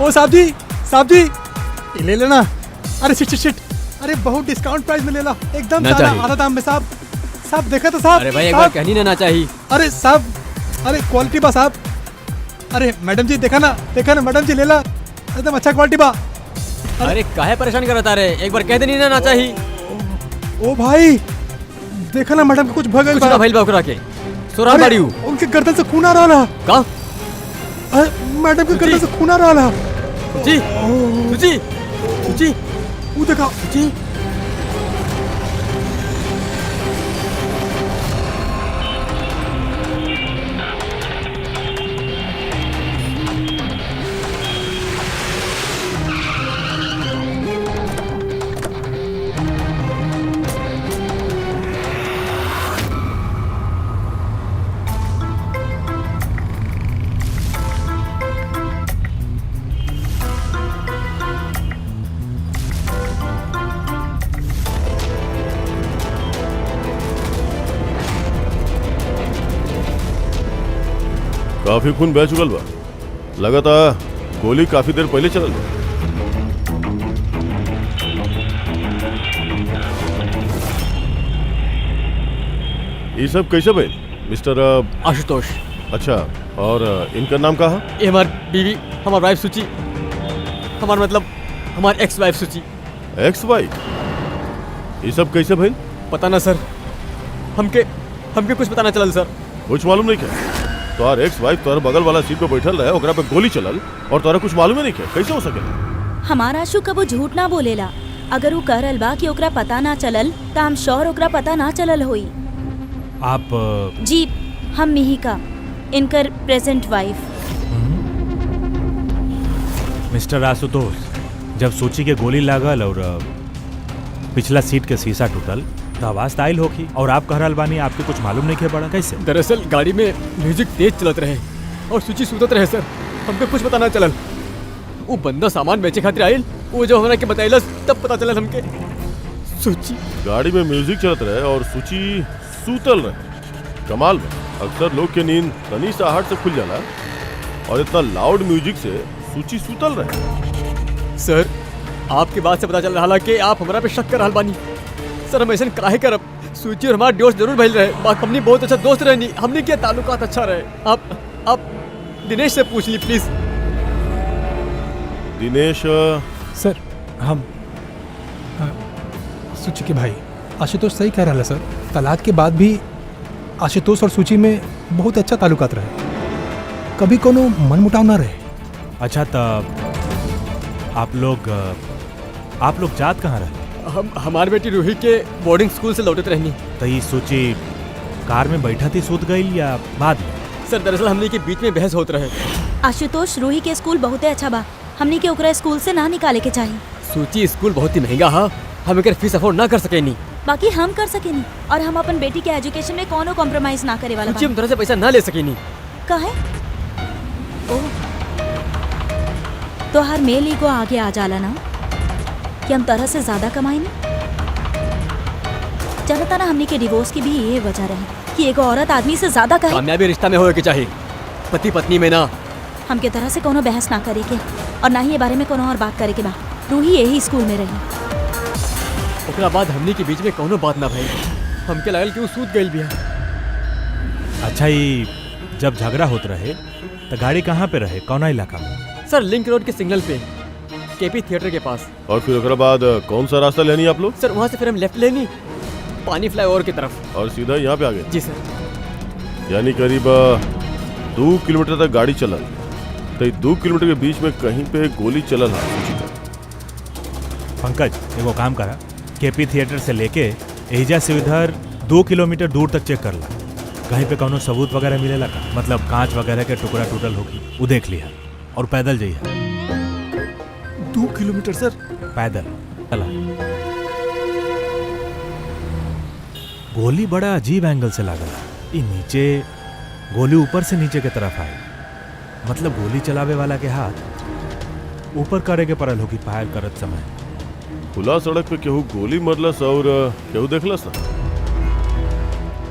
ओ साहब जी ये ले लेना। अरे शिट अरे बहुत डिस्काउंट प्राइस में ले ला, एकदम सारा आधा दाम में साहब देखा तो साहब। अरे भाई एक बार कहनी ना चाहिए। अरे साहब, अरे क्वालिटी बा साहब। अरे मैडम जी देखा ना मैडम जी ले ला, एकदम अच्छा क्वालिटी बा। अरे काहे परेशान करता रे, एक बार कह देनी ना चाहिए। ओ भाई देखा ना मैडम कुछ भगल कुछ ना भइल बा ओकरा के सोरा बाड़ी उनके गर्दन से खून आ रहा का। मैडम के गर्दन से खून आ रहा जी वो देखा जी। काफी खून बह चुकल बा, लगता गोली काफी देर पहले चलल बा। ये सब कैसे भइल मिस्टर आशुतोष। अच्छा, और इनका नाम का है? ये हमार बीवी, हमार वाइफ सुची, हमार मतलब हमार एक्स वाइफ सुची। Ex wife? ये सब कैसे भइल? पता ना सर, हमके कुछ पता ना चलल सर। कुछ मालूम नहीं क्या? तोहर एक्स वाइफ तोहर बगल वाला सीट पे बैठल रहे, ओकरा पे गोली चलल और तोहरा कुछ मालूम ही नहीं क्या? कैसे हो सकेला? हमारा आशु कबो झूठ ना बोलेला। अगर वो कह रहल बा कि ओकरा पता ना चलल त हम श्योर ओकरा पता ना चलल होई। आप जी, हम मिहिका, इनकर प्रेजेंट वाइफ। मिस्टर आशुतोष, जब सूची के गोली लागल और पिछला सीट के शीशा टूटल तो आवाज आयल होगी, और आप कह रहल बानी आपके कुछ मालूम नहीं पड़ा कैसे? दरअसल गाड़ी में म्यूजिक तेज चलत रहे और सूची सुतत रहे सर, हमके कुछ पता ना चलल। वो बंदा सामान बेचे खातिर आयल, वो जो हमरा के बताइलस तब पता चलल हमके। सूची गाड़ी में म्यूजिक चलत रहे और सूची सूतल रहे। कमाल में अक्सर लोग के नींद तनी सा आहट से खुल जाला और इतना लाउड म्यूजिक से सूची सूतल रहे। सर आपके बात से पता चल रहा कि आप हमरा पे शक कर रहल बानी। सर हम ऐसे काहे करब? सूची और हमारा दोस्त जरूर भइल रहे, बात हमने बहुत अच्छा दोस्त रहनी, हमने क्या ताल्लुकात अच्छा रहे। आप दिनेश से पूछ ली प्लीज। दिनेश सर, हम सूची के भाई आशुतोष सही कह रहा है सर। तलाक के बाद भी आशुतोष और सूची में बहुत अच्छा ताल्लुकात रहे, कभी कोनो मनमुटाव ना रहे। अच्छा, तब आप लोग जात कहाँ रहे? हमारी बेटी रूही के बोर्डिंग स्कूल से लौटत रहनी। तो ये सूची कार में बैठा थी सूत गई या बाद में? सर दरअसल हमने के बीच में बहस होत रहे। आशुतोष, रूही के स्कूल बहुत अच्छा बा, हमने के ओकरा स्कूल से ना निकाले के चाहिए। सूची स्कूल बहुत ही महंगा है, हम एकर फीस अफोर्ड ना कर सकेनी। बाकी हम कर सकेनी, और हम अपन बेटी के एजुकेशन में कोनो कॉम्प्रोमाइज ना करे वाला। सूची हम तरह से पैसा ना ले सकेनी। काहे? ओह, तो हर मेल ईगो आगे आ जाला ना कि हम तरह से ज्यादा कमाई नहीं। जानता ना, हमने के डिवोर्स की भी ये वजह रहे कि एगो औरत आदमी से ज्यादा कहे। कामयाबी रिश्ता में होए के चाहिए, पति पत्नी में ना। हमके तरह से कोनो बहस ना करे के, और ना ही ये बारे में कोनो और बात करे के बा। रूही यही स्कूल में रही, ओकरा बाद हमनी के बीच में कोनो बात ना भई। हमके लागल कि वो सूत गइल बिया। अच्छा, ये जब झगड़ा होत रहे तो गाड़ी कहाँ पे रहे, कौन इलाका में? सर लिंक रोड के सिग्नल पे, केपी थिएटर के पास। और फिर ओकरा बाद कौन सा रास्ता लेनी आप लोग? सर वहाँ से फिर हम लेफ्ट लेनी, पानी फ्लाईओवर की तरफ, और सीधा यहाँ पे आ गए? जी सर। यानी करीब 2 किलोमीटर तक गाड़ी चलल, तो 2 किलोमीटर के बीच में कहीं पे गोली चलल है सूची का। पंकज, एगो काम करा, केपी थिएटर से लेके एजा से उधर 2 किलोमीटर दूर तक चेक कर ला, कहीं पे कोनो सबूत वगैरह मिलेला का, मतलब कांच वगैरह के टुकड़ा टूटल होगी, वो देख लिया। और पैदल जाइए। 2 किलोमीटर सर? पैदल चला। गोली बड़ा अजीब एंगल से लागल, ये नीचे गोली ऊपर से नीचे के तरफ आई, मतलब गोली चलावे वाला के हाथ ऊपर करे के पड़ल होगी फायर करत समय। खुला सड़क पे केहू गोली मरलस और केहू देखलस ना?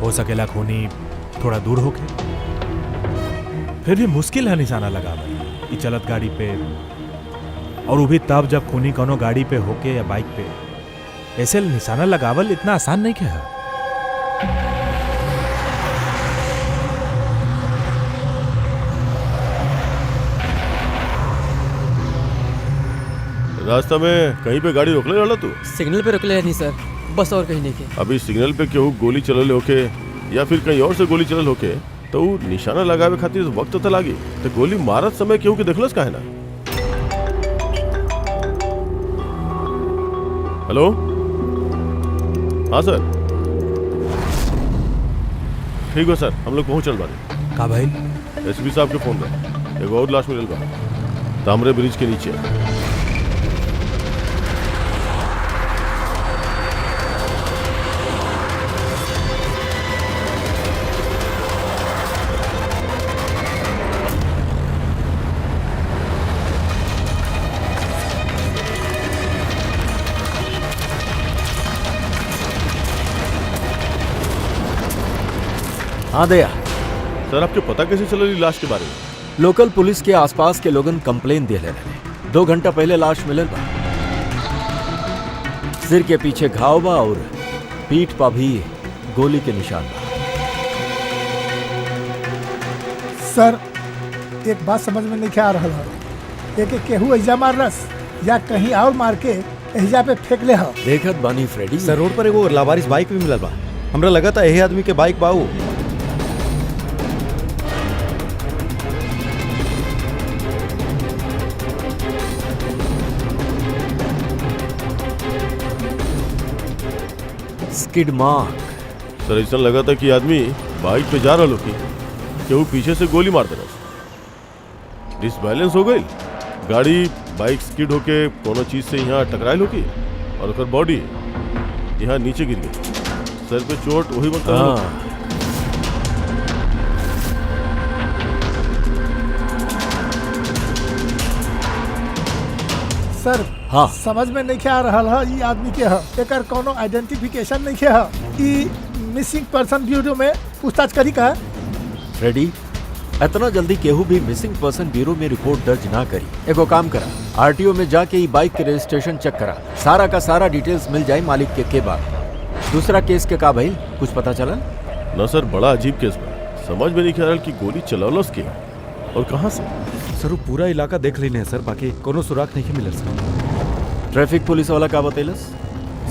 हो सकेला खूनी थोड़ा दूर होके, फिर भी मुश्किल है निशाना लगावे। ई चलत गाड़ी पे और वो भी तब जब खूनी कोनो गाड़ी पे होके या बाइक पे। ऐसे निशाना लगावल इतना आसान नहीं क्या है। रास्ता में कहीं पे गाड़ी रोकले वाला तू? सिग्नल पे रुकले नहीं सर, बस और कहीं नहीं के। अभी सिग्नल पे केहू गोली चलल होके या फिर कहीं और से गोली चलल होके तो ऊ निशाना लगावे खातिर वक्त तो लागी। तो गोली मारत समय केहू के देखलस काहे ना? हेलो, हाँ सर, ठीक हो सर, हम लोग पहुंचल बानी। का भाई? एसपी साहब के फोन रहा, एगो और लाश मिलल बा तामरे ब्रिज के नीचे। हाँ दया, सर आपके पता कैसे चलल लाश के बारे में? लोकल पुलिस के आसपास के लोगन कंप्लेन दिए रहे। 2 घंटा पहले लाश मिलल बा। सिर के पीछे घाव बा और पीठ पर भी गोली के निशान बा। सर एक बात समझ में नहीं आ रहा है, एक केहू एहिजा मारलस या कहीं और मार के एहिजा पे फेंक ले हो। देखत बानी फ्रेडी, सर रोड पर एगो लावारिस बाइक भी मिलल बा। हमरा लगा था यही आदमी के बाइक बाऊ। Skid mark. सर ऐसा लगा था कि आदमी बाइक पे जा रहा होगी, केहू पीछे से गोली मार देना, डिसबैलेंस हो गई, गाड़ी बाइक स्किड होके कोनो चीज से यहाँ टकराई होगी और ओकर बॉडी यहाँ नीचे गिर गई। सर पे चोट वही बता। हाँ। सर हाँ। समझ में नहीं आ रहा है ये आदमी के है, एकर कोनो आइडेंटिफिकेशन नहीं है। ई मिसिंग पर्सन ब्यूरो में पूछताछ करी का? फ्रेडी, इतना जल्दी केहू भी मिसिंग पर्सन ब्यूरो में रिपोर्ट दर्ज ना करी। एगो काम करा, आरटीओ में जाके ई बाइक के रजिस्ट्रेशन चेक करा, सारा का सारा डिटेल्स मिल जाए मालिक के बाद। दूसरा केस के का भाई, कुछ पता चला? ना सर, बड़ा अजीब केस बा, समझ में नहीं आ रहा कि गोली चलौलस के और कहाँ से। सर वो पूरा इलाका देख लेने है सर, बाकी कोनो सुराग नहीं मिलल सर। ट्रैफिक पुलिस वाला का बतेलस?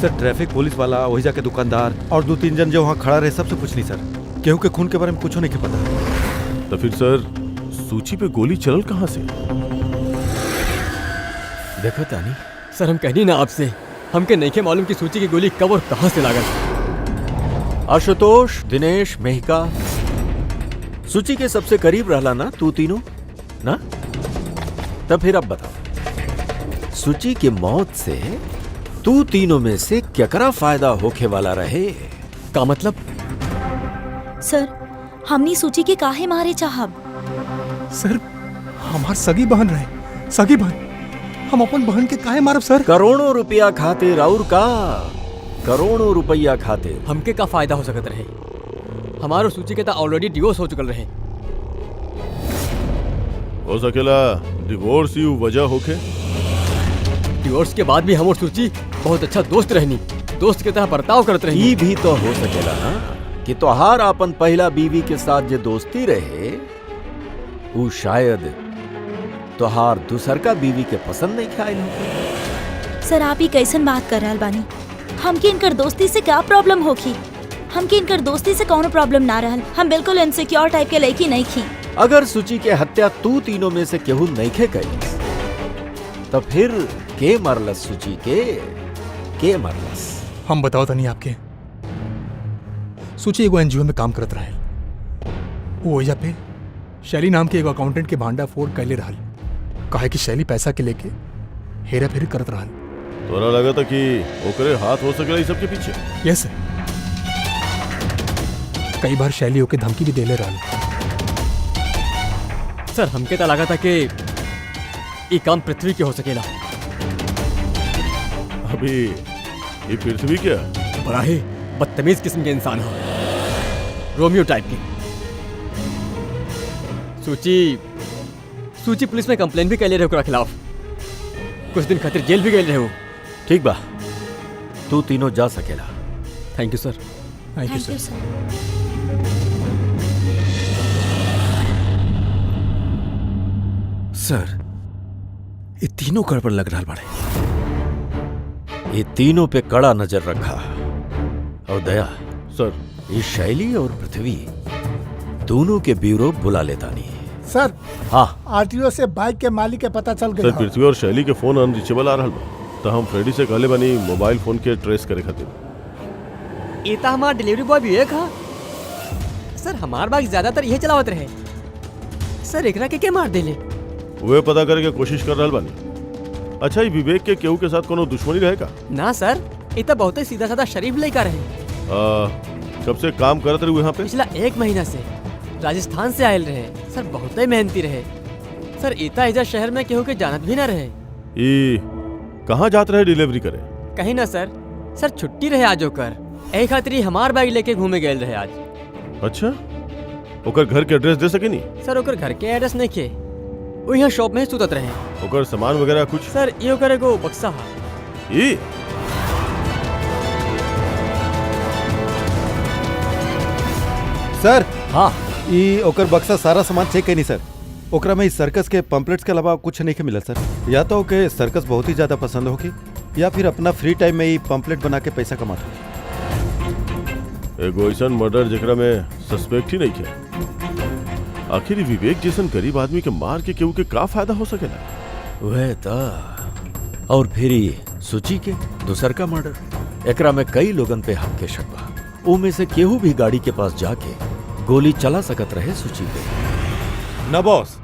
सर ट्रैफिक पुलिस वाला, वही जाके दुकानदार और 2-3 जन जो वहाँ खड़ा रहे सबसे पूछनी सर। केहू के खून के बारे में कुछ नहीं के पता। तो फिर सर सूची पे गोली चलल कहाँ से? देखो तानी, सर हम कहनी ना आपसे, हमके नहीं के मालूम कि सूची की गोली कब और कहाँ से लागल। आशुतोष, दिनेश, मेहिका, सूची के सबसे करीब रहला ना तू तीनों ना? तब फिर अब बताओ, सूची के मौत से तू तीनों में से केकरा फायदा होखे वाला रहे? का मतलब? सर हमनी सूची के काहे मारे चाहब? सर हमार सगी बहन रहे, सगी बहन, हम अपन बहन के काहे मारब सर? करोड़ों रुपया खातिर और का? करोड़ों रुपया खातिर हमके का फायदा हो सकत रहे? हमारो सूची के तो ऑलरेडी डिवोर्स हो चुकल रहे। हो सकेला डिवोर्स ही वजह होके। डिवोर्स के बाद भी हम और सूची बहुत अच्छा दोस्त रहनी, दोस्त के तरह बर्ताव करते रहनी। ई भी तो हो सकेला ना कि तोहार अपन पहला बीवी के साथ जो दोस्ती रहे वो शायद तोहार दूसर का बीवी के पसंद नहीं खाए हो। सर आप ही कैसन बात कर रहल बानी? हमके इनकर दोस्ती से क्या प्रॉब्लम होखी? हमके इनकर दोस्ती से कौनो प्रॉब्लम ना रहल। हम बिल्कुल इनसिक्योर टाइप के लड़की नहीं थी। अगर सूची के हत्या तू तीनों में से केहू नहीं कई तो फिर के मरलस? सूची के मरलस? हम बताओ तनी आपके। सूची एगो एनजीओ में काम करत रहे, वो वजह पे शैली नाम के एगो अकाउंटेंट के भांडा फोड़ कैले रहल, काहे कि शैली पैसा के लेके हेरा फेरी करत रहल। तोरा लगा था कि ओकरे हाथ हो सकेला इस सब के पीछे? यस सर, कई बार शैली ओके धमकी भी देले रहल। सर हमके तो लगा था कि ये काम पृथ्वी के हो सकेला। अभी ये पृथ्वी क्या? बड़ा ही बदतमीज किस्म के इंसान हो, रोमियो टाइप की। सूची पुलिस में कंप्लेन भी कर ले रहे ओकरा खिलाफ। कुछ दिन खातिर जेल भी गए रहे हो। ठीक बा, तू तीनों जा सकेला। Thank you sir. Thank you thank you sir. Sir. Sir, ये तीनों गड़बड़ लग रहा बड़े। ये तीनों पे कड़ा नजर रखा। और दया सर ये शैली और पृथ्वी दोनों के ब्यूरो बुला लेता नहीं। सर हाँ, आरटीओ से बाइक के मालिक के पता चल सर गया। पृथ्वी और शैली के फोन अनरीचेबल आ रहा बा, तो हम फ्रेडी से कहले बनी मोबाइल फोन के ट्रेस करे खातिर। ये तो हमारा डिलीवरी बॉय विवेक हा। सर हमार बाइक ज्यादातर यही चलावत रहे। सर एकरा के मार देले? वे पता करे के कोशिश कर रहा बानी। अच्छा, ये विवेक के केहू के साथ कोनो दुश्मनी रहेगा? ना सर, ये तो बहुत ही सीधा साधा शरीफ लड़का रहे। कब से काम करते रहे यहाँ पे? पिछला 1 महीना से राजस्थान से आयल रहे। सर बहुत ही मेहनती रहे। सर इता एजा शहर में केहू के जानत भी ना रहे। ये कहाँ जाते रहे डिलीवरी करे? कहीं ना सर। सर छुट्टी रहे आज होकर, यही खातिर ही हमार बाइक लेके घूमे गए रहे आज। अच्छा, ओकर घर के एड्रेस दे सके नहीं? सर ओकर घर के एड्रेस नहीं खे, वो यहाँ शॉप में ही सुतत रहे। ओकर सामान वगैरह कुछ? सर ये ओकर एगो बक्सा हा। ये सर, हाँ, ई ओकर बक्सा सारा सामान चेक कई नहीं सर। ओकरा में इस सर्कस के पंपलेट्स के अलावा कुछ नहीं के मिला सर। या तो ओके सर्कस बहुत ही ज्यादा पसंद होगी, या फिर अपना फ्री टाइम में ही पंपलेट बना के पैसा कमाता होगी। एगो ऐसन मर्डर जेकरा में सस्पेक्ट ही नहीं है। आखिर ये विवेक जैसन गरीब आदमी के मार के केहू के का फायदा हो सकेला? वह था। और फिर ये सूची के दूसर का मर्डर। एकरा में कई लोगन पे हक के शक बा। उनमें से केहू भी गाड़ी के पास जाके गोली चला सकत रहे सूची पे। ना बॉस,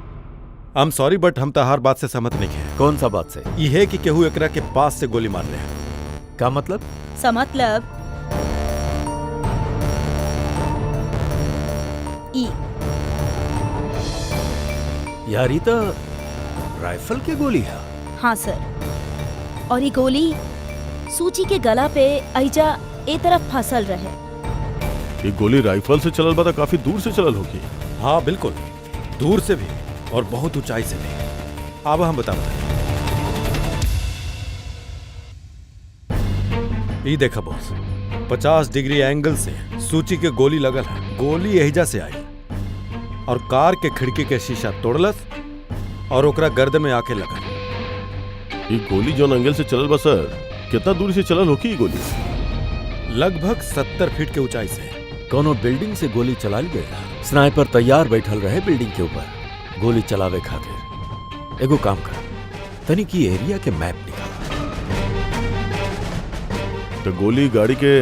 आई एम सॉरी बट हम तहार बात से सहमत नहीं है। कौन सा बात से? ये है कि केहू एकरा के पास से गोली मार ले। का मतलब? मतलब ई यार ये तो राइफल के गोली है। हाँ सर, और ये गोली सूची के गला पे ऐजा ए तरफ फसल रहे। ये गोली राइफल से चलल बा त काफी दूर से चलल होगी। हाँ बिल्कुल, दूर से भी और बहुत ऊंचाई से भी। अब हम बताओ, ये देखा बॉस, 50 डिग्री एंगल से सूची के गोली लगल है। गोली एहिजा से आई और कार के खिड़की के शीशा तोड़लस और ओकरा गर्दन में आके लगल। ये गोली जौन एंगल से चलल बा सर, कितना दूर से चलल होगी ये गोली? लगभग 70 फीट के ऊंचाई से। कोनो बिल्डिंग से गोली चला ली गई। स्नाइपर तैयार बैठल रहे बिल्डिंग के ऊपर गोली चलावे खातिर। एगो काम कर, तनी की एरिया के मैप निकाल। तो गोली गाड़ी के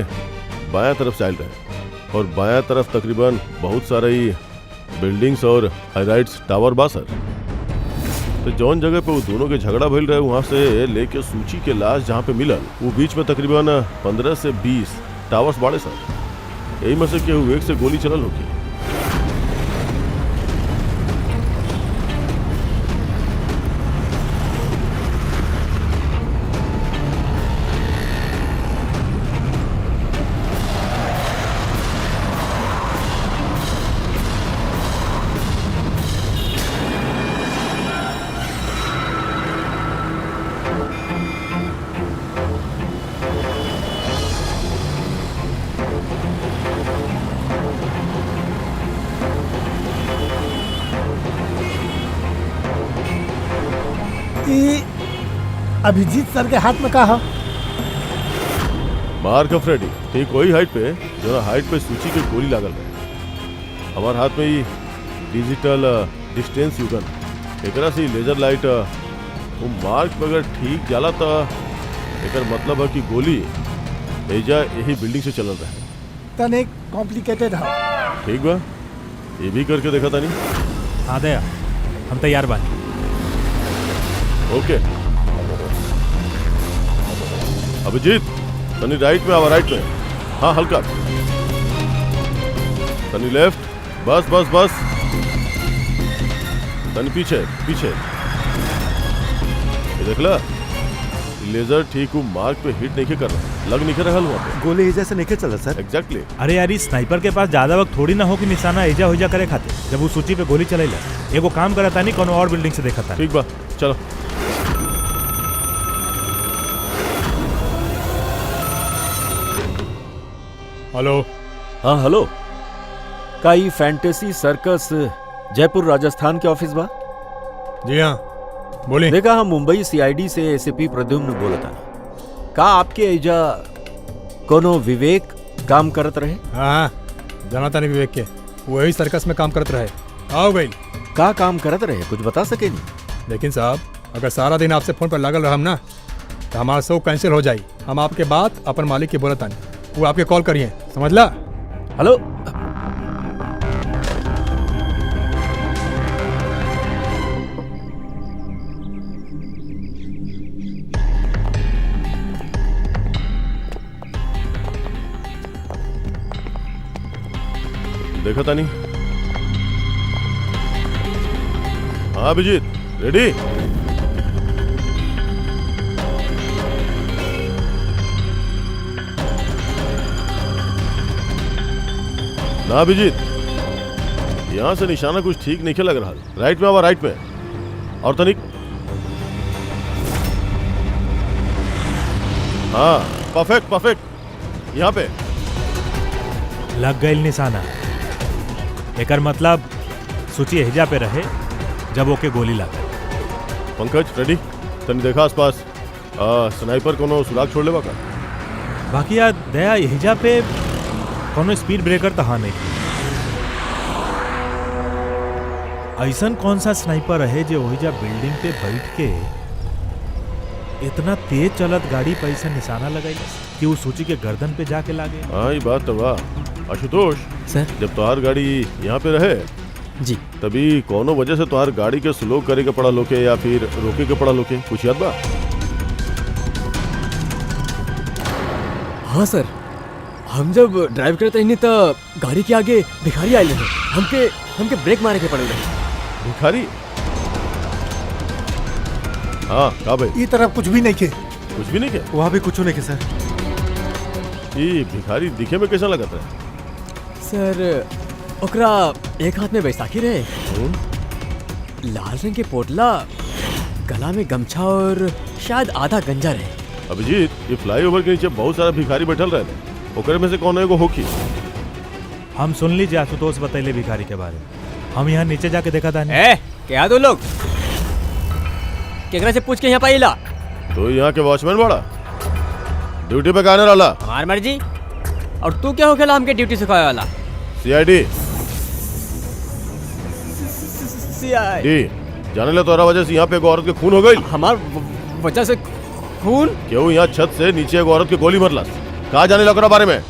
बायां तरफ से आयल रहे और बायां तरफ तकरीबन बहुत सारे बिल्डिंग्स और हाईराइट्स टावर बा सर। तो जौन जगह पे वो दोनों के झगड़ा भइल रहे वहां से लेके सूची के लाश जहाँ पे मिलल वो बीच में तकरीबन 15 से 20 टावर्स बाड़े सर। यही में से केहू एक से गोली चलल होगी। ई अभिजीत सर के हाथ में का है? मार्क ऑफ फ्रेडी ठीक वही हाइट पे जो हाइट पे सूची के गोली लागल रहे। हमारे हाथ में ही डिजिटल डिस्टेंस यूगन, एकरा से लेजर लाइट वो मार्क पे अगर ठीक जाला तो एकर मतलब है कि गोली एजा यही बिल्डिंग से चलल रहे। तने कॉम्प्लिकेटेड है। ठीक बा, ये भी करके देखा था नहीं। हाँ दया, हम तैयार बानी। ओके अभिजीत, तनी राइट में आवा, राइट में। हाँ हल्का, तनी लेफ्ट, बस बस बस, तनी पीछे पीछे। ये देखला, लेजर ठीक वो मार्क पे हिट नहीं कर रहा, लग नहीं कर रहा वहाँ पे। गोली एजा से नहीं चला सर। एग्जैक्टली। अरे यार, इस स्नाइपर के पास ज्यादा वक्त थोड़ी ना हो कि निशाना एजा होजा करे खाते। जब वो सूची पे गोली चलेला, एगो काम करता नहीं कोनो और बिल्डिंग से देखा था। ठीक बा, चलो। हेलो। हाँ हेलो, का ई फैंटेसी सर्कस जयपुर राजस्थान के ऑफिस बा? जी हाँ, बोलिए। देखा, हम मुंबई सीआईडी से एसीपी प्रद्युम्न बोलता। का आपके एजा कोनो विवेक काम करत रहे? हाँ, जाना नहीं विवेक के, वही सर्कस में काम करते रहे। आओ गई। का काम करत रहे, कुछ बता सके नहीं? लेकिन साहब, अगर सारा दिन आपसे फोन पर लगल रहम ना तो हमारा शो कैंसिल हो जाई। हम आपके बात अपन मालिक की बोलत आनी, वो आपके कॉल करिए, समझला? हेलो, देखा था नहीं? हाँ अभिजीत, रेडी? ना अभिजीत, यहां से निशाना कुछ ठीक नहीं लग रहा। राइट में आवा, राइट में। और तनिक। हाँ, परफेक्ट परफेक्ट। यहाँ पे लग गई निशाना। एकर मतलब सूची एहिजा पे रहे जब ओके गोली लगा। पंकज रेडी? तनी देखा आसपास स्नाइपर कोनो सुराग छोड़ लेवा का? बाकी यार दया एहिजा पे कोनो स्पीड ब्रेकर तो हाँ नहीं। ऐसन कौन सा स्नाइपर है जो ओहिजा बिल्डिंग पे बैठ के इतना तेज चलत गाड़ी पे ऐसा निशाना लगाई कि वो सूची के गर्दन पे जाके लागे? हाँ ये बात तो वाह। आशुतोष सर। जब तुम्हार गाड़ी यहाँ पे रहे जी। तभी कोनो वजह से तुम्हार गाड़ी के स्लो करे के पड़ा लोके या फिर रोके के पड़ा लोके, कुछ याद बा? हाँ सर, हम जब ड्राइव करते ही नहीं तो गाड़ी के आगे भिखारी आए रहे। हमके ब्रेक मारे के पड़े रहे। भिखारी? हाँ का भाई? ई तरफ कुछ भी नहीं के। कुछ भी नहीं के? वहाँ भी कुछ नहीं के सर। ये भिखारी दिखे में कैसा लगता है? सर, ओकरा एक हाथ में बैसाखी रहे, लाल रंग के पोटला, गला में गमछा और शायद आधा गंजा रहे। अभिजीत, ये फ्लाईओवर के नीचे बहुत सारा भिखारी बैठल रहे, ओकरे में से कौन एगो होखी? हम सुन लीजिए आशुतोष बतैले भिखारी के बारे में। हम यहाँ नीचे जाके देखा था। क्या दो लोग केकरा से पूछ के यहाँ पाइला? तो यहाँ के वॉचमैन बड़ा ड्यूटी पे कहने वाला? हमार मर्जी। और तू क्या हो गया हमके ड्यूटी सिखाए वाला? सीआईडी। सीआईडी जाने ले तोरा वजह से यहाँ पे एक औरत के खून हो गई। हमार वजह से खून? क्यों यहाँ छत से नीचे एक औरत की गोली मरला? कहा जाने लगा बारे में?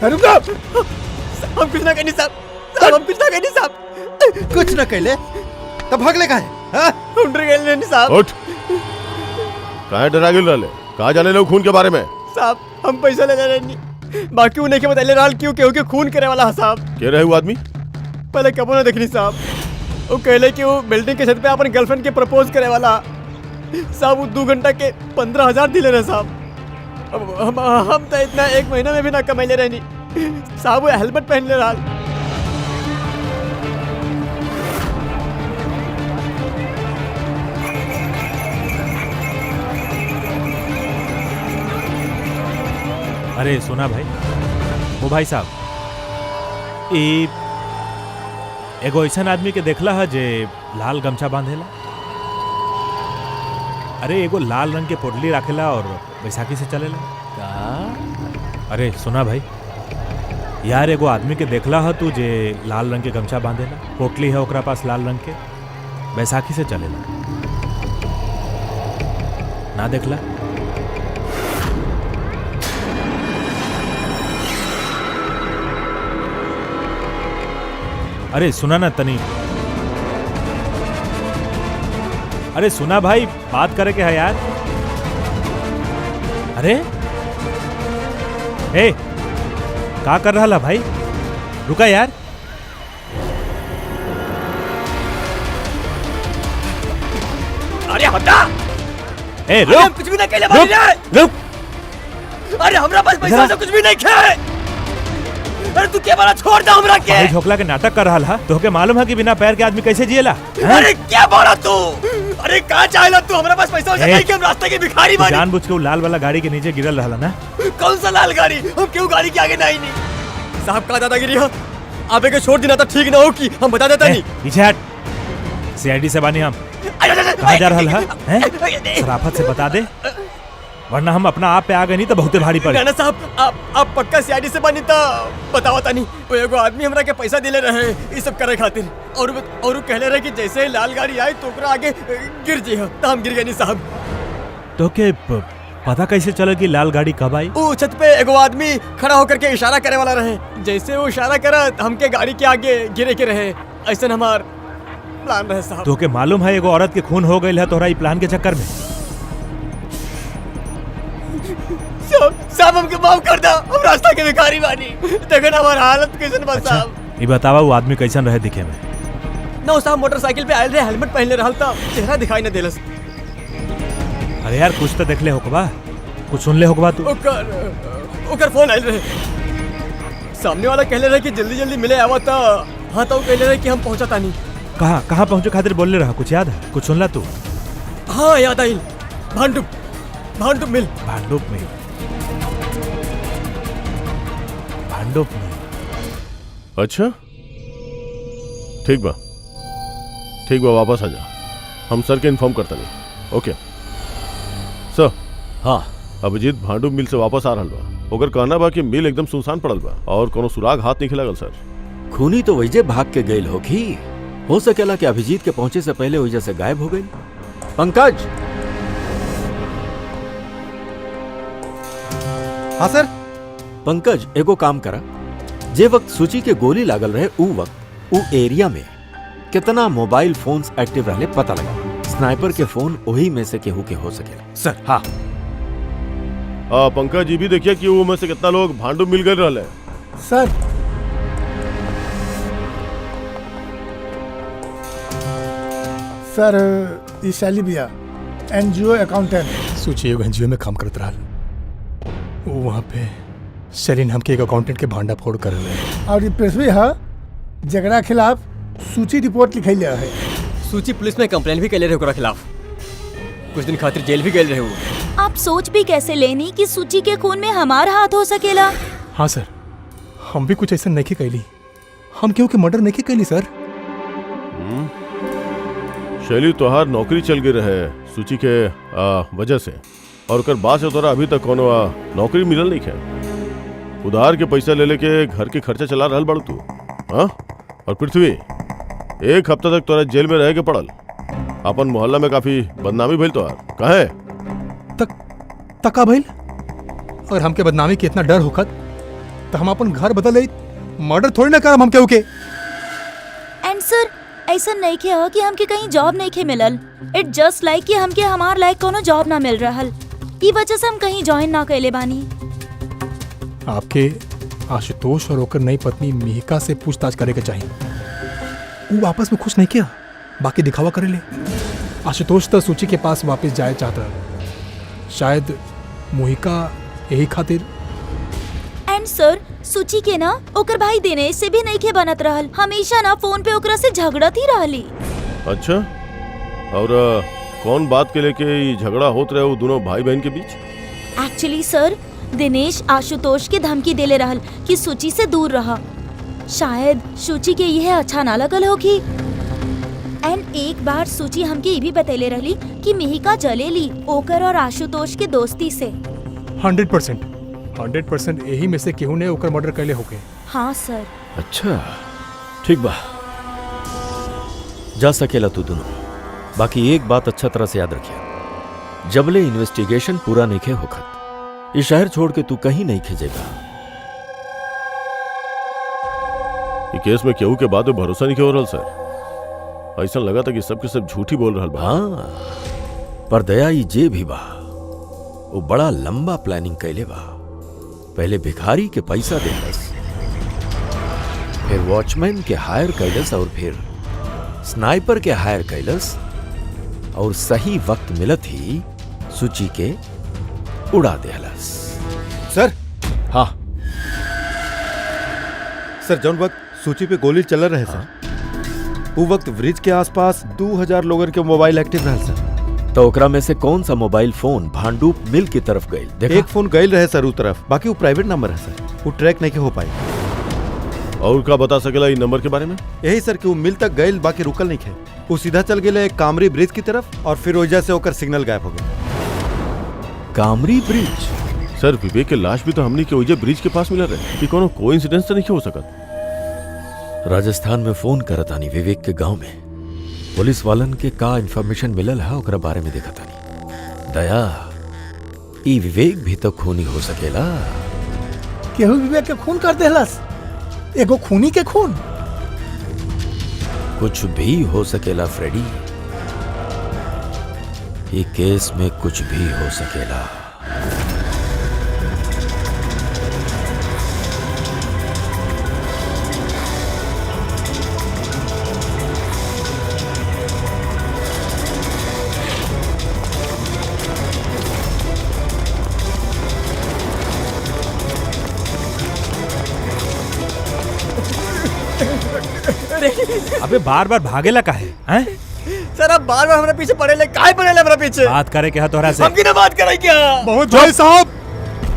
रुको। हम कुछ ना कहनी साहब। हम कुछ ना कहनी साहब। कुछ न कहले तब भागले काहे? हाँ? हम डर गए नहीं साहब। उठ। कहाँ डरा गिल रहे? कहा जाने लोग खून के बारे में? साहब हम पैसा ले रहे नहीं, बाकी उन्हें के बताइले राल क्यों के खून करे वाला है साहब। कह रहे वो आदमी? पहले कबो ना देखनी साहब। वो कहले कि वो बिल्डिंग के छत पे अपन गर्लफ्रेंड के प्रपोज करे वाला साहब। वो 2 घंटा के 15,000 दिले रहे साहब। अब हम तो इतना 1 महीना में भी ना कमाइले रहनी साहब। वो हेलमेट पहन ले रहा। अरे सुना भाई, ओ भाई साहब, एगो ऐसा आदमी के देखला है जे लाल गमछा बांधेला। अरे एगो लाल रंग के पोटली राखेला और बैसाखी से चलेला। अरे सुना भाई, यार एगो आदमी के देखला है तू जे लाल रंग के गमछा बांधेला, पोटली है ओकरा पास लाल रंग के, बैसाखी से चलेला। ना देखला? अरे सुना ना तनी। अरे सुना भाई, बात करे के है यार। अरे का कर रहा ला भाई? रुका यार। अरे हटा। ए अरे हम रुक कुछ भी नहीं कहले बानी रे। रुक। अरे हमरा पास पैसा से कुछ भी नहीं खे। अरे तू क्या बड़ा छोड़ दे हमरा के। भाई झोकला के नाटक कर रहा है। तोहके मालूम है कि बिना पैर के आदमी कैसे जिएला? अरे क्या बोला तू। अरे कहाँ चाहेला तू। हमरा पास पैसा वैसा ए, नहीं कि हम रास्ते के भिखारी बानी। जानबूझ के वो लाल वाला गाड़ी के नीचे गिरल रहला ना? कौन सा लाल गाड़ी। हम क्यों गाड़ी के आगे नहीं। साहब का दादागिरी है। आबे के छोड़ देना तो ठीक ना हो कि हम बता देता नहीं। पीछे हट। सीआईडी से बानी हम। कहाँ जा रहा है? शराफत से बता दे, वरना हम अपना आप पे आ गए नहीं तो बहुते भारी पड़े। राणा साहब आप पक्का सीआईडी से बनी तो बताओ तानी। वो एगो आदमी हमरा के पैसा दिले रहे ये सब करे खातिर और वो कहले रहे कि जैसे ही लाल गाड़ी आई तो ओकरा आगे गिर जी हो तो हम गिर गए नहीं साहब। तो के पता कैसे चला कि लाल गाड़ी कब आई? वो छत पे एगो आदमी खड़ा होकर के इशारा करे वाला रहे। जैसे वो इशारा करा हमके गाड़ी के आगे गिरे के रहे। ऐसा हमार प्लान रहे साहब। तो के मालूम है एगो औरत के खून हो गई है तोहरा ई प्लान के चक्कर में? साहब हमके माफ कर दो। हम रास्ता के भिखारी बानी। देखो हमार हालत कैसन बा साहब। ये बतावा वो आदमी कैसन रहे दिखे में? ना साहब मोटरसाइकिल पे आयल रहे, हेलमेट पहनले रहल था, चेहरा दिखाई न देलस। अरे यार कुछ तो देख ले होकबा, कुछ सुन ले होकबा तू। ओकर फोन आयल रहे। सामने वाला कहले रहे कि जल्दी जल्दी मिले आवा था। हाँ तो कहले रहे कि हम पहुंचा तानी। कहाँ पहुंचे खातिर बोलले रहा? कुछ याद है? कुछ सुनला तू? हाँ याद आइल। भांडुप मिल। भांडुप मिल। अच्छा ठीक बा वापस आ जा। हम सर के इन्फॉर्म करता नहीं। ओके सर। हाँ अभिजीत भांडुप मिल से वापस आ रहा बा। ओकर कहना बा कि मिल एकदम सुनसान पड़ल बा और कोनो सुराग हाथ नहीं खिलागल सर। खूनी तो वैजे भाग के गई होगी। हो सकेला कि अभिजीत के पहुंचे से पहले वजह से गायब हो गई। पंकज। हाँ सर। पंकज एगो काम करा। जे वक्त सूची के गोली लागल रहे उ वक्त उ एरिया में कितना मोबाइल फोन्स एक्टिव रहले पता लगा। स्नाइपर के फोन वही में से केहू के हो सकेला। सर हाँ। पंकज जी भी देखिए कि वो में से कितना लोग भांडुप मिल गए रहले। सर सर ई शैली भैया एनजीओ अकाउंटेंट। सूची एगो एनजीओ में काम करत रहल। वो वहाँ पे शैली नाम के एक अकाउंटेंट के भांडा फोड़ कर रहे। और ये प्रेस भी है जगड़ा खिलाफ सूची रिपोर्ट लिखैले है। सूची पुलिस में कंप्लेन भी कैले रहे ओकरा खिलाफ। कुछ दिन खातिर जेल भी गए रहे वो। आप सोच भी कैसे लेनी कि सूची के खून में हमारा हाथ हो सकेला? हाँ सर, हम भी कुछ ऐसा नहीं कैली। हम क्यों के मर्डर नहीं कैली सर। शैली तोहार नौकरी चल गई रहे सूची के वजह से और ओकर बाद से तोरा अभी तक कोनो नौकरी मिलल नहीं है। उधार के पैसा ले लेके घर के खर्चा चला रहल बड़ तू। हाँ और पृथ्वी एक हफ्ता तक तोरा जेल में रह के पड़ल। अपन मोहल्ला में काफी बदनामी भइल तोहार। काहे? तका भइल। और हमके बदनामी के इतना डर होखत तो हम अपन घर बदल ले मर्डर थोड़ी ना करम हम केहू के। एंड सर ऐसा नहीं किया कि हमके कहीं जॉब नहीं खे मिलल। इट जस्ट लाइक कि हमके हमार लायक कोनो जॉब ना मिल रहल। ई वजह से हम कहीं ज्वाइन ना कैले बानी। आपके आशुतोष और ओकर नई पत्नी मिहिका से पूछताछ करे के चाहिए। वो आपस में खुश नहीं किया, बाकी दिखावा करे ले। आशुतोष तो सूची के पास वापस जाए चाहता है, शायद मोहिका यही खातिर। एंड सर सूची के ना ओकर भाई दिनेश से भी नहीं खे बनत रहल। हमेशा ना फोन पे ओकरा से झगड़त ही रहली। अच्छा और कौन बात के लेके ये झगड़ा होत रहे वो दोनों भाई बहन के बीच? एक्चुअली सर दिनेश आशुतोष के धमकी देले रहल कि सूची से दूर रहा। शायद सूची के यह अच्छा ना लगल होगी। एंड एक बार सूची हमके ये भी बतैले रहली कि मिहिका जलेली ओकर और आशुतोष के दोस्ती से। 100% यही में से केहू ने ओकर मर्डर कैले होके। हाँ सर। अच्छा ठीक बा, जा सकेला तू दोनों। बाकी एक बात अच्छा तरह से याद रखिया, जबले इन्वेस्टिगेशन पूरा नहीं खे होखत ये शहर छोड़ के तू कहीं नहीं खेजेगा। ये केस में केहू के बाद भरोसा नहीं हो रहा सर। ऐसा लगा था कि सब के सब झूठी बोल रहा बा। हाँ पर दया ई जे भी बा वो बड़ा लंबा प्लानिंग कैले बा। पहले भिखारी के पैसा देलस, फिर वॉचमैन के हायर कैलस और फिर स्नाइपर के हायर कैलस और सही वक्त मिलत ही सूची के उड़ा देहलस। सर हाँ सर जौन वक्त सूची पे गोली चल रहे सर वो वक्त ब्रिज के आसपास 2000 लोगन के मोबाइल एक्टिव रहल सर। तो ओकरा में से कौन सा मोबाइल फोन भांडूप मिल की तरफ गई देखा? एक फोन गईल रहे सर उ तरफ, बाकी वो प्राइवेट नंबर है सर, वो ट्रैक नहीं के हो पाई। और का बता सकेला इ नंबर के बारे में? यही सर कि वो मिल तक गईल, बाकी रुकल नहीं खे। वो सीधा चल गए कामरी ब्रिज की तरफ और फिर वजह से होकर सिग्नल गायब हो गया। कामरी ब्रिज? सर विवेक के लाश भी तो हमनी के ओइजे ब्रिज के पास मिला रहे कि कोनो कोइंसिडेंस तो नहीं हो सकत। राजस्थान में फोन करत आनी विवेक के गांव में पुलिस वालन के का इंफॉर्मेशन मिलल है ओकरा बारे में देखा तानी। दया ई विवेक भी तो खूनी हो सकेला। केहू विवेक के खून कर देहलस, एगो खूनी के खून। कुछ भी हो सकेला फ्रेडी, ये केस में कुछ भी हो सकेला। अबे बार बार भागेला काहे हैं? सर आप बार बार हमारे पीछे पड़े ले, काहे पड़े ले हमारे पीछे? बात करे क्या तोहरा से? हम की ना बात करे क्या? बहुत भाई साहब,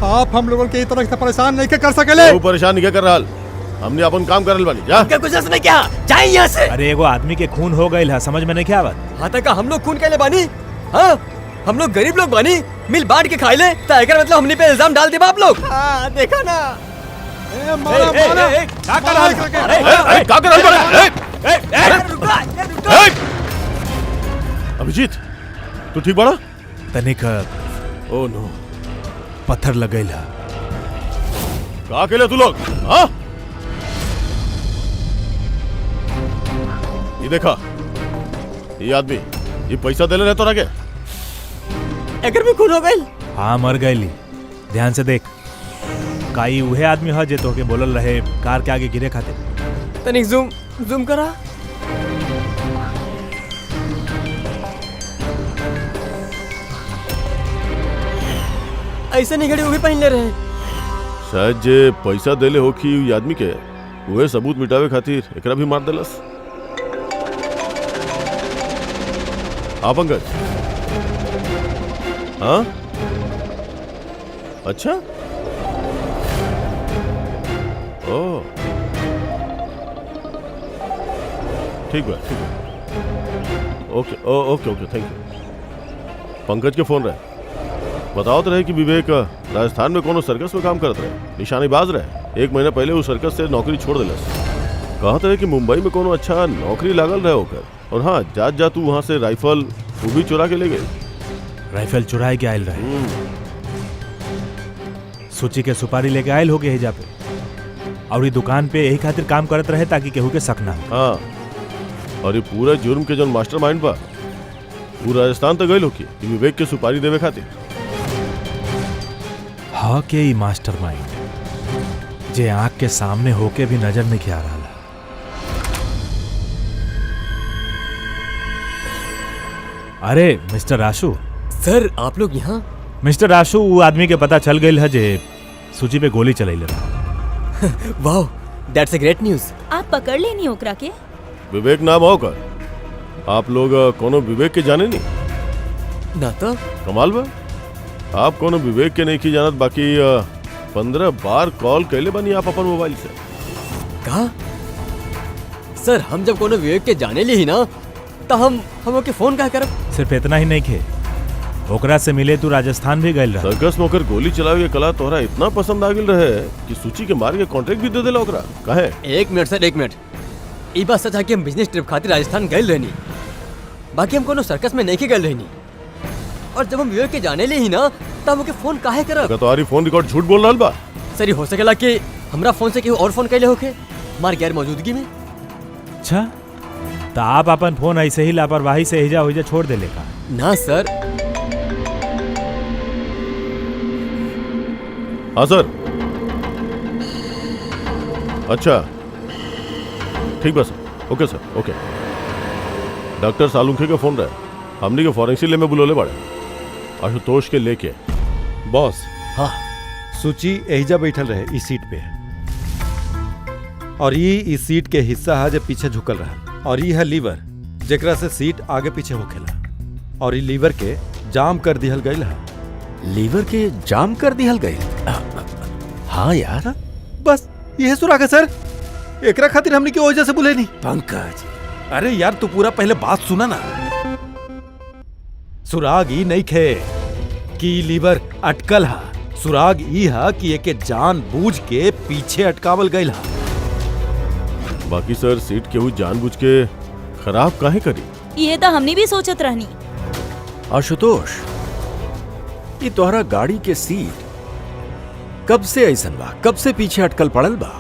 आप हम लोगों के इस तरह से परेशान नहीं कर सकेले। तू परेशान नहीं कर रहा, हमने अपन काम करल बानी। जा क्या कुछ नहीं क्या? जाए यहाँ से। अरे एगो आदमी के खून हो गई है, समझ में नहीं क्या बात? हाँ तक हम लोग खून कैले बानी? हाँ हम लोग गरीब लोग बानी, मिल बांट के खाई ले, ताकि मतलब हमने पे इल्जाम डाल दे बाप लोग। हाँ देखा ना। मारा मारा क्या कर रहा है? ए, क्या कर रहा है? अभिजीत तू ठीक बड़ा? तनिक ओ नो, पत्थर लगेला। का अकेले तू लोग? हाँ ये देखा, ये आदमी ये पैसा देले रहता रहा के? अगर भी खून हो गई? हाँ मर गईली, ध्यान से देख। काई उहे आदमी है जे तोके बोलल रहे कार के आगे गिरे खातिर। तनिक जूम जूम करा। ऐसे नहीं घड़ी वही पहन ले रहे। शायद जे पैसा देले हो कि ये आदमी के वह सबूत मिटावे खातिर एकरा भी मार देलस। हाँ पंकज, हाँ अच्छा, ओ ठीक बा ठीक बा, ओके ओके ओके थैंक यू। पंकज के फोन रहे, बताओ तो रहे कि विवेक राजस्थान में कोनो सर्कस में काम करते रहे, निशानेबाज रहे। 1 महीना पहले वो सर्कस से नौकरी छोड़ दिलस। कहते रहे कि मुंबई में कोनो अच्छा नौकरी लागल रहे होकर, और हाँ जात जा तू वहाँ से राइफल वो भी चुरा के ले गए। राइफल चुराए के आयल रहे, सूची के सुपारी लेके आयल हो गए हेजा पे, और ये दुकान पे यही खातिर काम करत रहे ताकि केहू के शक ना हो। हाँ, और ये पूरा जुर्म के जो मास्टरमाइंड बा वो राजस्थान तक गए हो कि विवेक के सुपारी देवे खातिर। हाँ के मास्टरमाइंड जे आंख के सामने होके भी नजर नहीं आ रहा। अरे मिस्टर राशु। सर आप लोग यहाँ? मिस्टर राशु, वो आदमी के पता चल गई है जे सूची पे गोली चलैले रहा। वाह, दैट्स अ ग्रेट न्यूज़। आप पकड़ लेनी ओकरा के? विवेक नाम होकर आप लोग कोनो विवेक के जाने नहीं? ना तो कमाल बा, आप कोनो विवेक के नहीं की जानत, बाकी 15 बार कॉल कैले बनी आप अपन मोबाइल से। कहा? सर हम जब कोनो विवेक के जाने ली ही ना, तो हम ओके फोन क्या करब? सिर्फ इतना ही नहीं खे, ओकरा से मिले तू राजस्थान भी गइल रहा। सर्कस में होकर गोली चलावे के कला तोहरा इतना पसंद आ गई रहे कि सूची के मार के कॉन्ट्रैक्ट भी दे देला ओकरा। काहे? 1 मिनट सर, 1 मिनट। ई बात सच है कि हम बिजनेस ट्रिप खातिर राजस्थान गए रहनी, बाकी हम कोनो सर्कस में नहीं के गए रहनी। और जब हम विवेक के जाने ले ही ना, तब ओके फोन काहे करब? तुम्हारी फोन रिकॉर्ड झूठ बोल रहल बा। सर हो सकेला कि हमरा फोन से केहू और फोन कैले होके हमार गैर मौजूदगी में। अच्छा, तो आप अपन फोन ऐसे ही लापरवाही से हिजा हुईजा छोड़ दे लेका? ना सर। हाँ सर, अच्छा ठीक बा सर, ओके सर, ओके। डॉक्टर सालुंखे का फोन रहा, हमने के फॉरेंसिक ले में बुलोले बड़े आशुतोष के लेके। बॉस, हाँ सूची एहिजा बैठल रहे इस सीट पे, और ये इस सीट के हिस्सा है जो पीछे झुकल रहा, और ये है लीवर जेकरा से सीट आगे पीछे होखेला, और ये लीवर के जाम कर दिहल गईल है। लीवर के जाम कर दिहल गई। हाँ यार, बस यह सुराग है सर, एकरा खातिर हमने की वजह से बुले नहीं। पंकज, अरे यार तू पूरा पहले बात सुना ना। सुराग ई नहीं खे कि लीवर अटकल हा, सुराग ई हा कि एके जान बूझ के पीछे अटकावल गईल हा। बाकी सर सीट केहू जानबूझ के खराब काहे करी? ये तो हमने भी सोचत रहनी। आशुतोष, ये तोहरा गाड़ी के सीट कब से ऐसन बा, कब से पीछे अटकल पड़ल बा?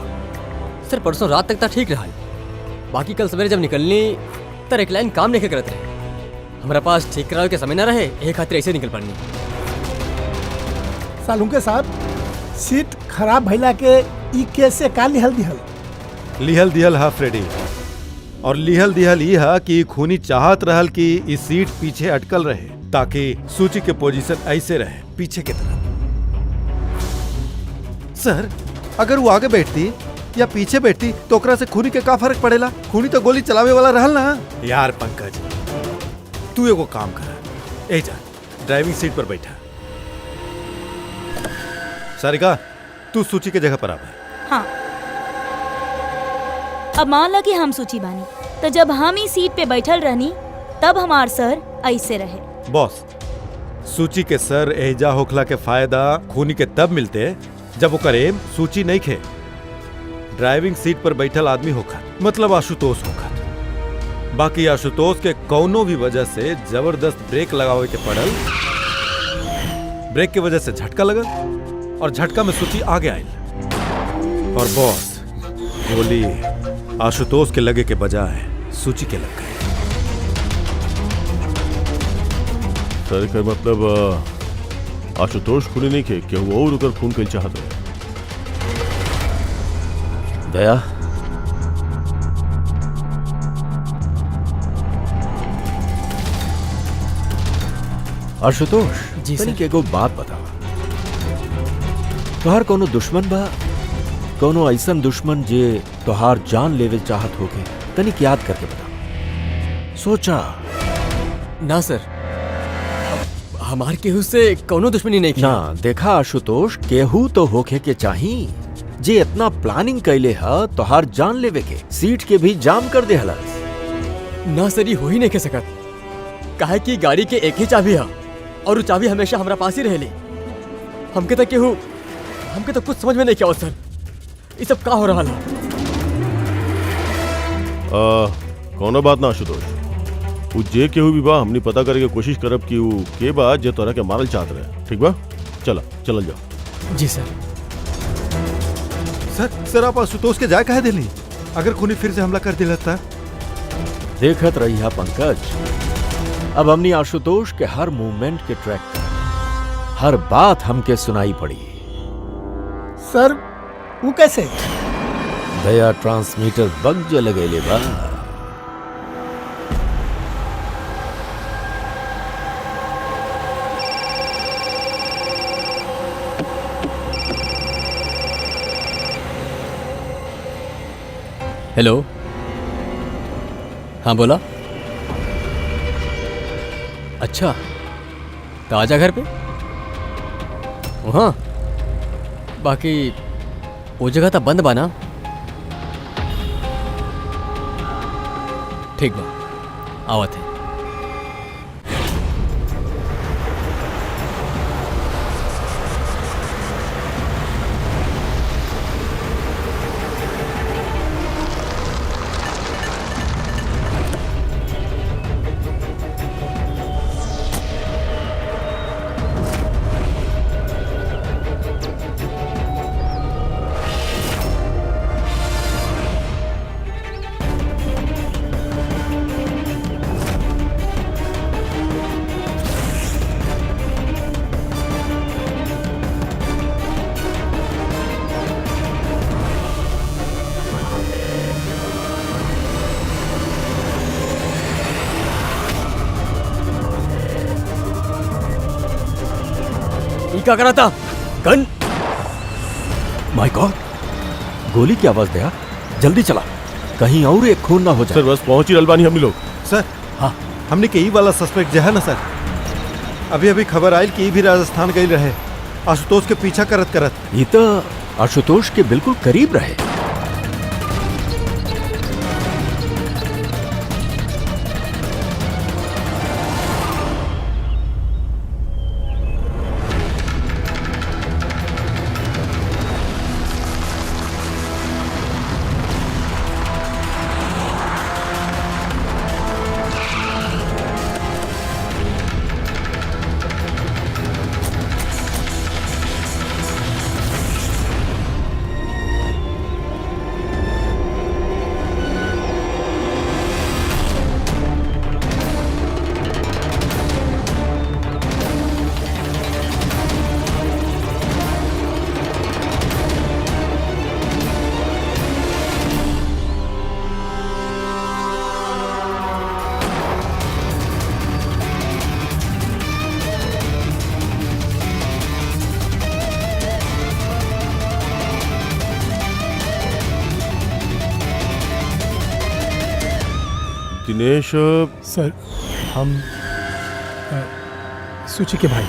सर परसों रात तक तो ठीक रहा, बाकी कल सवेरे जब निकलनी तो एक लाइन काम नहीं करते रहे। हमारा पास ठीक करावे के समय ना रहे, एक खातिर ऐसे निकल पड़नी। सालुंके साहब, सीट खराब भइला के ई केस से का लिहल दिहल? लिहल दिहल हा फ्रेडी, और लिहल दिहल ई हा कि खूनी चाहत रहल कि इस सीट पीछे अटकल रहे ताकि सूची के पोजीशन ऐसे रहे पीछे की तरफ। सर, अगर वो आगे बैठती या पीछे बैठती तो ओकरा से खूनी के का फर्क पड़ेला? खूनी तो गोली चलावे वाला रहल ना। यार पंकज, तू एगो काम कर, ए जा ड्राइविंग सीट पर बैठा। सारिका, तू सूची के जगह पर आ। हाँ, अब मान ला कि हम सूची बानी, तो जब हम इस सीट पे बैठल रहनी तब हमार सर ऐसे रहे। बॉस, सूची के सर एहजा होखला के फायदा खूनी के तब मिलते जब ओकर एम सूची नहीं खे, ड्राइविंग सीट पर बैठल आदमी होखा, मतलब आशुतोष होखा। बाकी आशुतोष के कौनो भी वजह से जबरदस्त ब्रेक लगावे के पड़ल, ब्रेक के वजह से झटका लगल और झटका में सूची आगे आयल, और बॉस गोली आशुतोष के लगे के बजाय सूची के लग गए। सर का मतलब आशुतोष खूनी नहीं खे, केहू और उकर खून कईल चाहत रहे। दया, आशुतोष जी तनी सर। के एगो बात बतावा, तोहार कोनो दुश्मन बा, कोनो ऐसन दुश्मन जे तोहार जान लेवे चाहत होके? तनिक याद करके बता, सोचा। ना सर, हमार केहू से कोनो दुश्मनी नहीं ना देखा आशुतोष, केहू तो होखे के चाही जे इतना प्लानिंग कैले हा तोहार जान लेवे के, सीट के भी जाम कर दे हला। ना सर, ये हो ही नहीं कह सकत, काहे कि गाड़ी के एक ही चाबी है और वो चाबी हमेशा हमारा पास ही रहेली। हमके तो कुछ समझ में नहीं क्या सर, ये सब का हो रहा है? कोनो बात ना आशुतोष, उ जे केहू भी बा हमनी पता करे के कोशिश करब कि उ के बा जे तोरा के मारल चाहत रहे। ठीक बा, चलल जाओ। जी सर। सर आप आशुतोष के जाए कहे दिली? अगर खूनी फिर से हमला कर दिला था? देखत रही हा पंकज, अब हमनी आशुतोष के हर मूवमेंट के ट्रैक कर, हर बात हमके सुनाई पड़ी। सर, वो कैसे? दया ट्रांसमीटर बग जे लगेले बा। हेलो, हाँ बोला। अच्छा, तो आजा घर पे। हाँ, बाकी वो जगह तो बंद बा ना? ठीक बा, आवत है। ये क्या करा था? गन? माय गॉड, गोली की आवाज दया, जल्दी चला, कहीं और एक खून ना हो सर जाए। बस पहुंच ही अलबानी हम लोग। सर हाँ, हमने के ई वाला सस्पेक्ट जो है ना सर, अभी अभी खबर आयल कि ई भी राजस्थान गई रहे, आशुतोष के पीछा करत करत। ये तो आशुतोष के बिल्कुल करीब रहे। दिनेश सर हम सूची के भाई।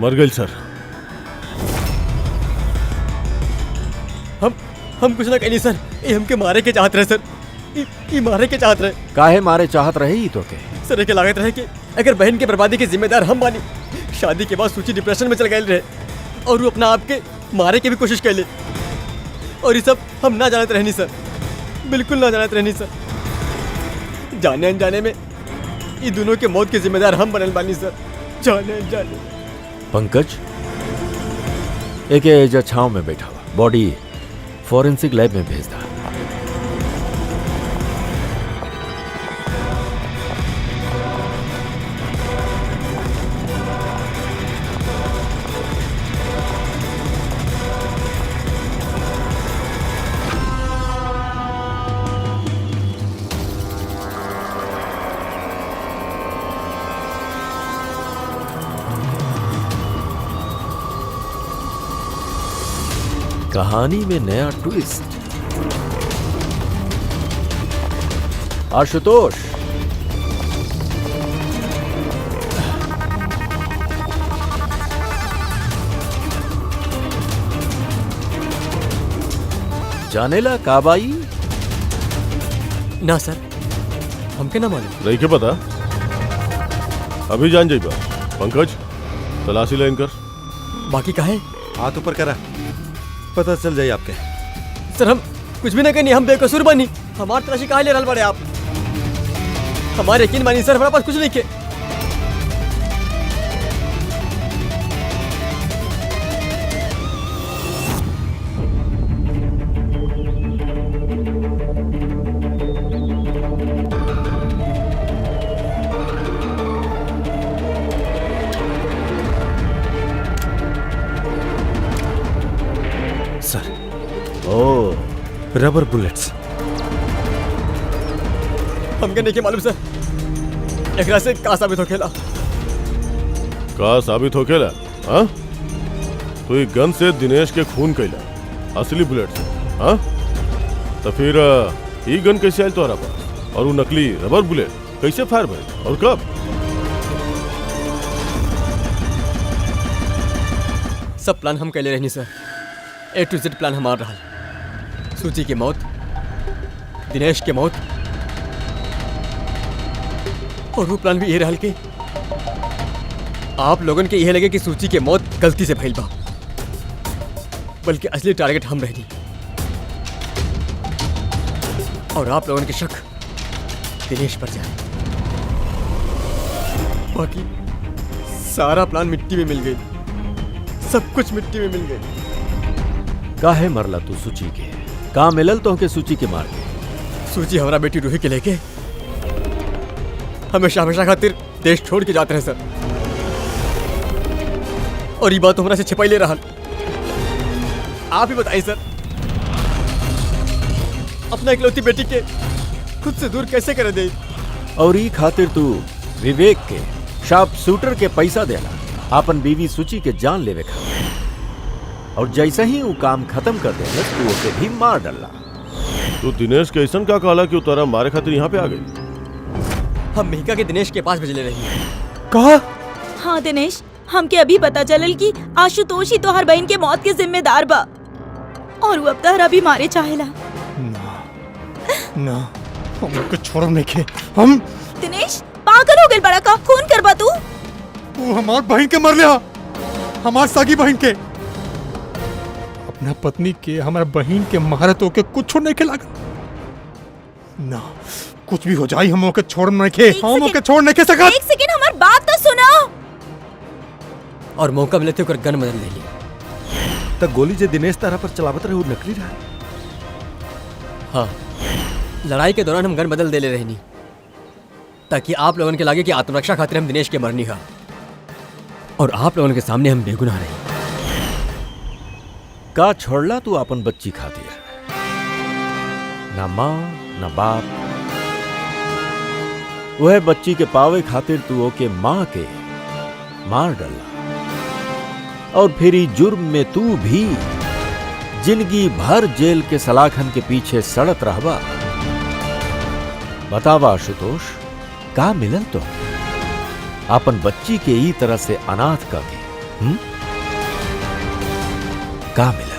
मर गए सर। हम कुछ ना कहीं सर, ये हमके मारे के चाहत रहे सर, ये मारे के चाहत रहे काहे मारे चाहत रहे ही तो के? सर। एक लागत रहे कि अगर बहन के बर्बादी के जिम्मेदार हम बानी। शादी के बाद सूची डिप्रेशन में चल गए रहे और वो अपना आप के मारे के भी कोशिश कर ले, और ये सब हम ना जानते रहनी सर, बिल्कुल ना जानते रहनी सर। जाने अनजाने में ये दोनों के मौत के जिम्मेदार हम बनल बानी सर, जाने अनजाने। पंकज, एक एजा छांव में बैठा हुआ, बॉडी फॉरेंसिक लैब में भेज दा। कहानी में नया ट्विस्ट। आशुतोष, जानेला काबाई? ना सर, हमके ना मालूम। रही के पता अभी जान जाइबा। पंकज तलाशी लाइन कर। बाकी का है हाथ ऊपर करा, पता चल जाए आपके। सर, हम कुछ भी ना करनी, हम बेकसूर बनी। हमार तलाशी काहे ले रहल बड़े आप? हमारे यकीन मानी सर, हमारे पास कुछ नहीं के। सर, ओ, रबर बुलेट्स। हमके नहीं के मालूम सर, एकरा से का साबित होखेला? का साबित होकेला? हाँ, तो ये गन से दिनेश के खून कैला, असली बुलेट से। हाँ, तो फिर ये गन कैसे आयल तोहरा पास, और वो नकली रबर बुलेट कैसे फायर भइल और कब? सब प्लान हम कैले रहनी सर, A to Z प्लान हमार रहा। सूची की मौत, दिनेश के मौत, और वो प्लान भी ये रहल के आप लोगन के यह लगे कि सूची के मौत गलती से भइल बा, बल्कि असली टारगेट हम रहनी, और आप लोगन के शक दिनेश पर जाए। बाकी सारा प्लान मिट्टी में मिल गई, सब कुछ मिट्टी में मिल गई। काहे मरला तू सूची के? का मिलल तो के सूची के मार के? सूची हमारा बेटी रूही के लेके हमेशा हमेशा खातिर देश छोड़ के जाते हैं सर, और ये बात हमरा से छिपाई ले रहा। आप ही बताइए सर, अपना इकलौती बेटी के खुद से दूर कैसे कर दे? और ई खातिर तू विवेक के शार्प शूटर के पैसा देला, आपन बीवी सूची के जान लेवे खातिर, और जैसे ही वो काम खत्म कर देने तू उसे भी मार डाला। तो दिनेश के ऐसा का कहला कि उतारा मारे खातिर यहाँ पे आ गई? हम मिहिका के दिनेश के पास भेजले रही। कहा? हाँ दिनेश, हमके अभी पता चलल कि आशुतोष ही तोहर बहन के मौत के जिम्मेदार बा और वो अब तहरा भी मारे चाहेला। ना ना, हम लोग के छोड़ नहीं के। हम दिनेश पागल हो गए बड़ा का, खून करबा तू? वो हमार बहन के मर लिया, हमार सागी बहन के। अपना पत्नी के हमारा बहन के महारत होके कुछ नहीं के लगा। ना कुछ भी हो जाए हम ओके छोड़ नहीं के, हम ओके छोड़ नहीं के सकत। एक सेकंड हमार बात तो सुनो। और मौका मिले तो गन बदल ले ली। तक गोली जे दिनेश तारा पर चलावत रहे वो नकली रहा। हाँ, लड़ाई के दौरान हम गन बदल दे ले रहनी ताकि आप लोगों के लागे कि आत्मरक्षा खातिर हम दिनेश के मरनी हा, और आप लोगों के सामने हम बेगुनाह रही। का छोड़ला तू अपन बच्ची खातिर? ना माँ ना बाप, वह बच्ची के पावे खातिर तू ओके माँ के मार डाला, और फिर ई जुर्म में तू भी जिंदगी भर जेल के सलाखन के पीछे सड़त रहबा। बतावा आशुतोष, का मिलल तो अपन बच्ची के ई तरह से अनाथ का के का मिलल?